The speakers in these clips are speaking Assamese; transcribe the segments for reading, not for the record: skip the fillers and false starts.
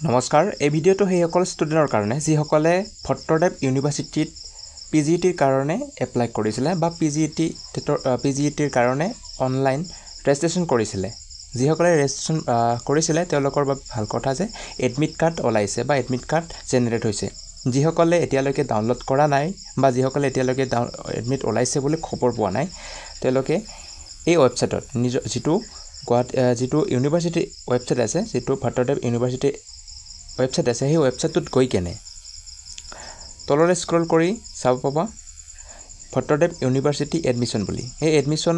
নমস্কাৰ এই ভিডিঅ'টো সেইসকল ষ্টুডেণ্টৰ কাৰণে যিসকলে ভট্টৰদেৱ ইউনিভাৰ্চিটিত পিজিইটিৰ কাৰণে এপ্লাই কৰিছিলে বা পিজিইটিৰ কাৰণে অনলাইন ৰেজিষ্ট্ৰেশ্যন কৰিছিলে যিসকলে ৰেজিষ্ট্ৰেশ্যন কৰিছিলে তেওঁলোকৰ বাবে ভাল কথা যে এডমিট কাৰ্ড ওলাইছে বা এডমিট কাৰ্ড জেনেৰেট হৈছে যিসকলে এতিয়ালৈকে ডাউনলোড কৰা নাই বা যিসকলে এতিয়ালৈকে এডমিট ওলাইছে বুলি খবৰ পোৱা নাই তেওঁলোকে এই ৱেবছাইটত নিজৰ যিটো ইউনিভাৰ্চিটি ৱেবছাইট আছে যিটো ভট্টৰদেৱ ইউনিভাৰ্চিটি ৱেবছাইট আছে সেই ৱেবছাইটটোত গৈ কেনে তললৈ স্ক্ৰল কৰি চাব পাবা ভট্টৰদেৱ ইউনিভাৰ্চিটি এডমিশ্যন বুলি এই এডমিশ্যন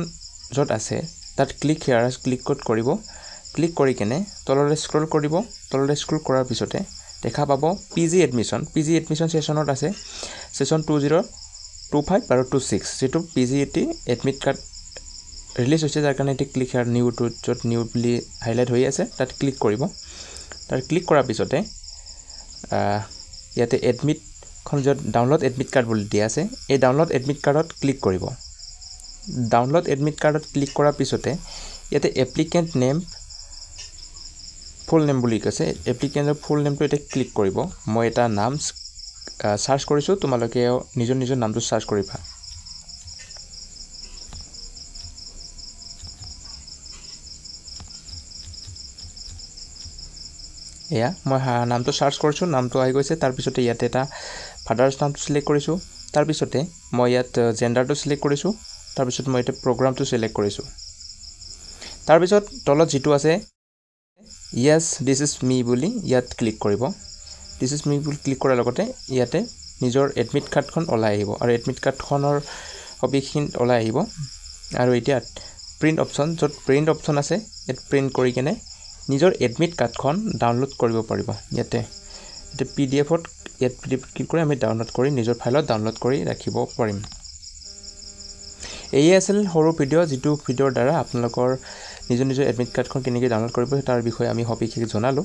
য'ত আছে তাত ক্লিক কৰিব ক্লিক কৰি কেনে তললৈ স্ক্ৰল কৰিব তললৈ স্ক্ৰল কৰাৰ পিছতে দেখা পাব পিজি এডমিশ্যন সেশ্যনত আছে সেশ্যন 2025 আৰু 26 যেটো পিজিইটি এডমিট কাৰ্ড ৰিলিজ হৈছে যাৰ কাৰণে এটি ক্লিক হিয়াৰ নিউটো য'ত নিউ বুলি হাইলাইট হৈ আছে তাত ক্লিক কৰিব তাৰ ক্লিক কৰাৰ পিছতে ইয়াতে এডমিটখন য'ত ডাউনলোড এডমিট কাৰ্ড বুলি দিয়া আছে এই ডাউনলোড এডমিট কাৰ্ডত ক্লিক কৰিব ডাউনলোড এডমিট কাৰ্ডত ক্লিক কৰাৰ পিছতে ইয়াতে এপ্লিকেণ্ট নেম ফুল নেম বুলি কৈছে এপ্লিকেণ্টৰ ফুল নেমটো এটা ক্লিক কৰিব মই এটা নাম সাৰ্চ কৰিছো তোমালোকে নিজৰ নামটো সাৰ্চ কৰিবা এয়া মই নামটো সাৰ্চ কৰিছো নামটো আহি গৈছে তাৰ পিছতে ইয়াতে এটা ফাদাৰ্স নামটো সিলেক্ট কৰিছো তাৰ পিছতে মই ইয়াত জেন্ডাৰটো সিলেক্ট কৰিছো তাৰ পিছত মই এটা প্ৰগ্ৰামটো সিলেক্ট কৰিছো তাৰ পিছত তলত যেটো আছে yes this is me বুলি ইয়াত ক্লিক কৰিব this is me বুলি ক্লিক কৰাৰ লগতে ইয়াতে নিজৰ এডমিট কাৰ্ডখন ওলাই আহিব আৰু এডমিট কাৰ্ডখনৰ অবিখিন ওলাই আহিব আৰু এতিয়া প্ৰিন্ট অপচন য'ত প্ৰিন্ট অপচন আছে ইয়াত প্ৰিন্ট কৰি কেনে নিজৰ এডমিট কাৰ্ডখন ডাউনলোড কৰিব পাৰিব ইয়াতে এটা পিডিএফত ইয়াত ক্লিক কৰি আমি ডাউনলোড কৰি নিজৰ ফাইলত ডাউনলোড কৰি ৰাখিব পাৰিম এই আছিল সৰু ভিডিঅ' যেটো ভিডিঅ'ৰ দ্বাৰা আপোনালোকৰ নিজৰ এডমিট কাৰ্ডখন কেনেকৈ ডাউনলোড কৰিব তাৰ বিষয়ে আমি সবিশেষ জনালো